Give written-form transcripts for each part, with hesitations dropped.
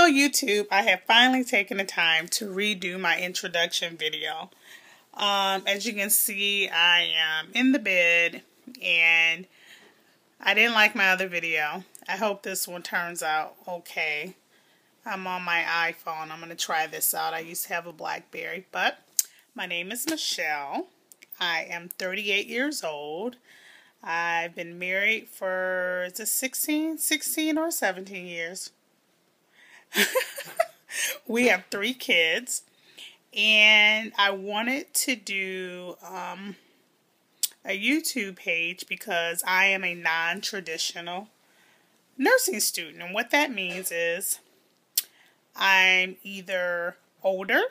Hello YouTube, I have finally taken the time to redo my introduction video. As you can see, I am in the bed and I didn't like my other video. I hope this one turns out okay. I'm on my iPhone. I'm going to try this out. I used to have a BlackBerry, but my name is Michelle. I am 38 years old. I've been married for, is it 16 or 17 years? We have 3 kids, and I wanted to do a YouTube page because I am a non-traditional nursing student. And what that means is I'm either older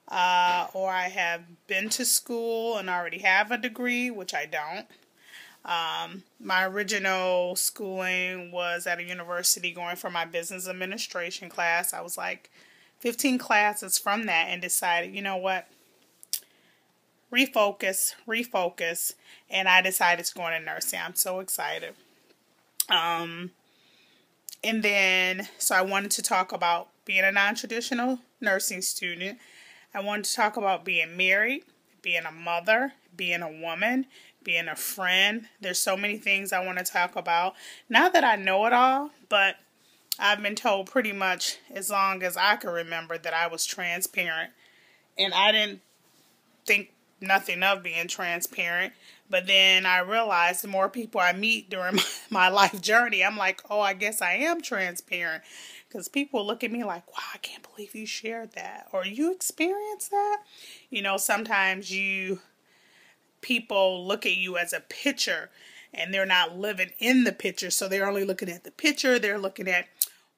or I have been to school and already have a degree, which I don't. My original schooling was at a university going for my business administration class. I was like 15 classes from that and decided, you know what, refocus, and I decided to go into nursing. I'm so excited. And then, so I wanted to talk about being a non-traditional nursing student. I wanted to talk about being married, being a mother, being a woman, being a friend. There's so many things I want to talk about. Not that I know it all, but I've been told pretty much as long as I can remember that I was transparent. And I didn't think nothing of being transparent. But then I realized the more people I meet during my life journey, I'm like, oh, I guess I am transparent. Because people look at me like, wow, I can't believe you shared that. Or you experienced that. You know, sometimes people look at you as a picture and they're not living in the picture. So they're only looking at the picture. They're looking at,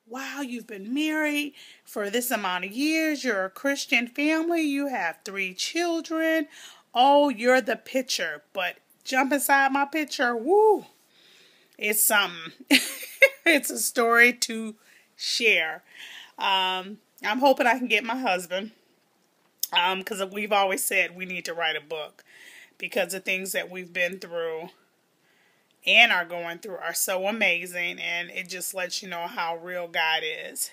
wow, you've been married for this amount of years. You're a Christian family. You have 3 children. Oh, you're the picture. But jump inside my picture. Woo. It's something. It's a story to share. I'm hoping I can get my husband. Because we've always said we need to write a book. Because the things that we've been through and are going through are so amazing, and it just lets you know how real God is.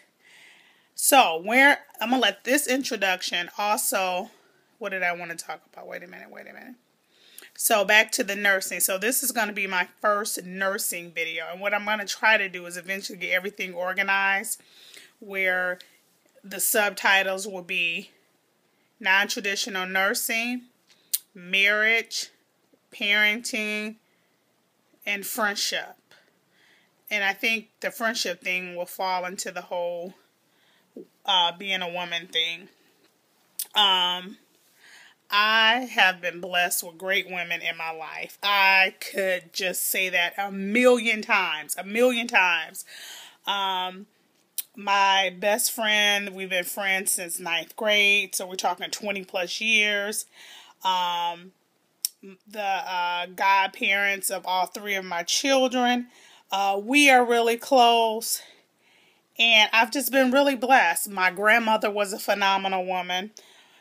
So, I'm going to let this introduction also, what did I want to talk about? Wait a minute. So, back to the nursing. So, this is going to be my first nursing video, and what I'm going to try to do is eventually get everything organized where the subtitles will be non-traditional nursing, marriage, parenting, and friendship. And I think the friendship thing will fall into the whole being a woman thing. I have been blessed with great women in my life. I could just say that a million times. My best friend, we've been friends since 9th grade, so we're talking 20 plus years. The godparents of all 3 of my children. We are really close, and I've just been really blessed. My grandmother was a phenomenal woman,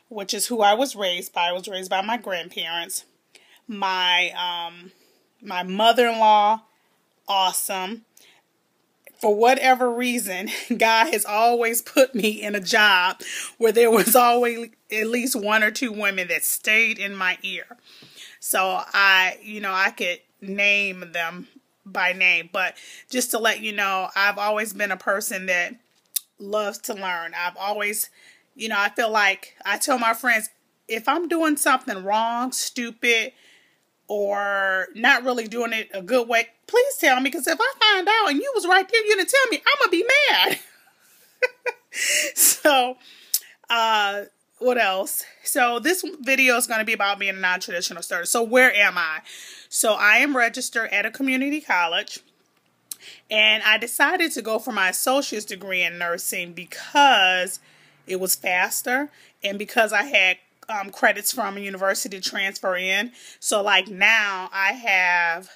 which is who I was raised by. I was raised by my grandparents. My mother-in-law, awesome. For whatever reason, God has always put me in a job where there was always at least 1 or 2 women that stayed in my ear. So I could name them by name, but just to let you know, I've always been a person that loves to learn. I've always, I feel like I tell my friends, if I'm doing something wrong, stupid, or not really doing it a good way, please tell me, because if I find out and you was right there, you didn't tell me, I'm going to be mad. So, what else? So this video is going to be about being a non-traditional student. So where am I? So I am registered at a community college, and I decided to go for my associate's degree in nursing because it was faster and because I had credits from a university to transfer in. So like now I have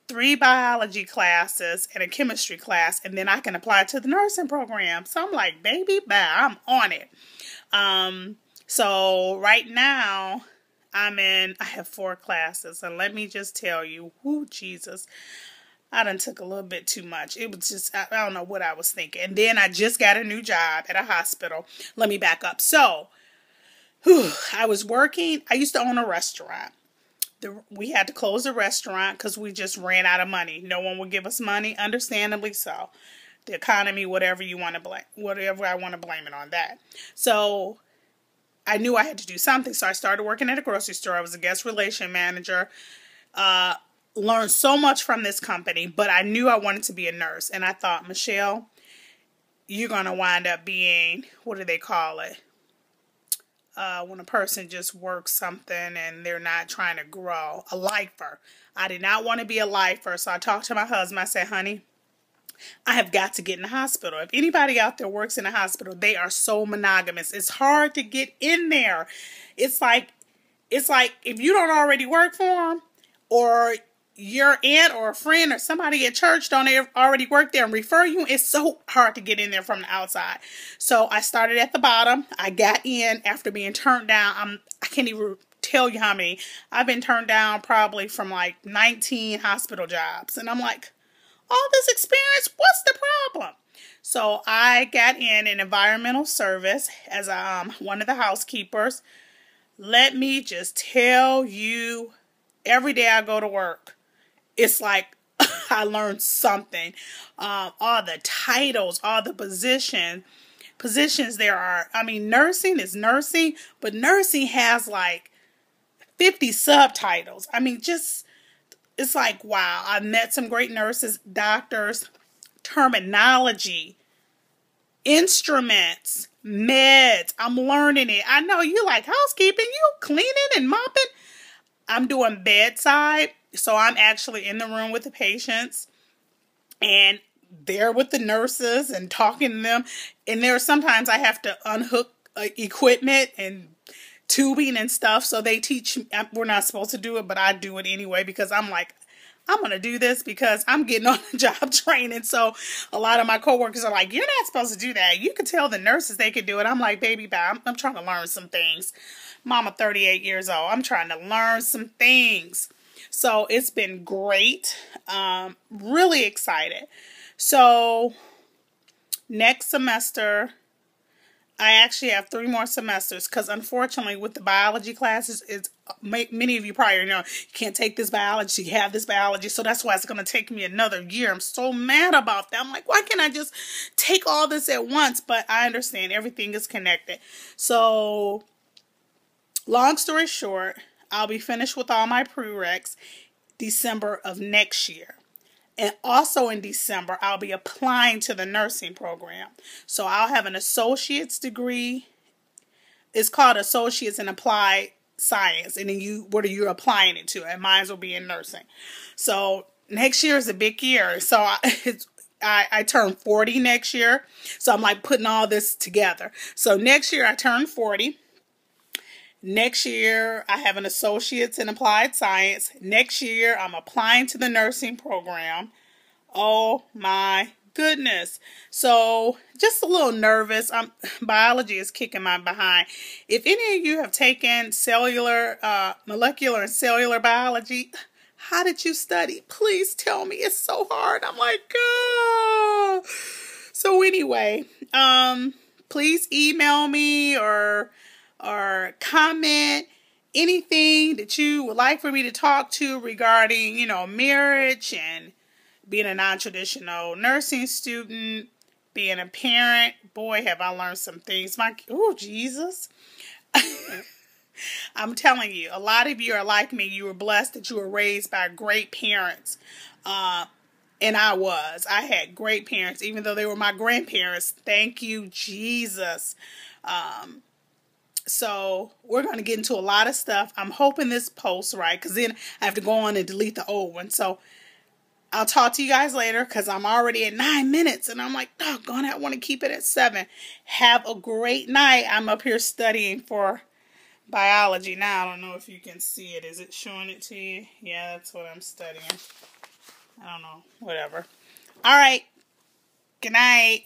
3 biology classes and a chemistry class, and then I can apply to the nursing program. So I'm like, baby, bye, I'm on it. So right now I have 4 classes, and let me just tell you, whoo, Jesus, I done took a little bit too much. It was just, I don't know what I was thinking. And then I just got a new job at a hospital. Let me back up. So, I was working. I used to own a restaurant. We had to close the restaurant because we just ran out of money. No one would give us money, understandably so. The economy, whatever you want to blame, whatever I want to blame it on that. So I knew I had to do something. So I started working at a grocery store. I was a guest relation manager. Learned so much from this company, but I knew I wanted to be a nurse. And I thought, Michelle, you're going to wind up being, what do they call it? When a person just works something and they're not trying to grow, a lifer. I did not want to be a lifer. So I talked to my husband. I said, honey, I have got to get in the hospital. If anybody out there works in a hospital, they are so monogamous. It's hard to get in there. It's like if you don't already work for them, or your aunt or a friend or somebody at church don't already work there and refer you, it's so hard to get in there from the outside. So I started at the bottom. I got in after being turned down. I can't even tell you how many. I've been turned down probably from like 19 hospital jobs. And I'm like, all this experience, what's the problem? So I got in environmental service as one of the housekeepers. Let me just tell you, every day I go to work, it's like I learned something. All the titles, all the positions there are. I mean, nursing is nursing, but nursing has like 50 subtitles. I mean, it's like, wow. I met some great nurses, doctors, terminology, instruments, meds. I'm learning it. I know you like housekeeping, you cleaning and mopping. I'm doing bedside. So I'm actually in the room with the patients and there with the nurses and talking to them. And there are sometimes I have to unhook equipment and tubing and stuff. So they teach me. We're not supposed to do it, but I do it anyway because I'm like, I'm going to do this because I'm getting on the job training. So a lot of my coworkers are like, you're not supposed to do that. You could tell the nurses they could do it. I'm like, baby, I'm trying to learn some things. Mama, 38 years old. I'm trying to learn some things. So it's been great. Really excited. So next semester, I actually have 3 more semesters because unfortunately with the biology classes, many of you probably know, you can't take this biology, you have this biology. So that's why it's going to take me another year. I'm so mad about that. I'm like, why can't I just take all this at once? But I understand everything is connected. So long story short, I'll be finished with all my prereqs December of next year. And also in December, I'll be applying to the nursing program. So I'll have an associate's degree. It's called Associates in Applied Science. And then what are you applying it to? And mine will be in nursing. So next year is a big year. So I turn 40 next year. So I'm like putting all this together. So next year I turn 40. Next year, I have an associate's in applied science. Next year, I'm applying to the nursing program. Oh my goodness. So just a little nervous. Biology is kicking my behind. If any of you have taken molecular and cellular biology, how did you study? Please tell me. It's so hard. I'm like, oh. So anyway, please email me or comment anything that you would like for me to talk to regarding, marriage and being a non-traditional nursing student, being a parent. Boy, have I learned some things. Jesus. I'm telling you, a lot of you are like me. You were blessed that you were raised by great parents. And I had great parents, even though they were my grandparents. Thank you, Jesus. So we're going to get into a lot of stuff. I'm hoping this posts right, because then I have to go on and delete the old one. So I'll talk to you guys later, because I'm already at 9 minutes. And I'm like, doggone, I want to keep it at 7. Have a great night. I'm up here studying for biology. Now, I don't know if you can see it. Is it showing it to you? Yeah, that's what I'm studying. I don't know. Whatever. All right. Good night.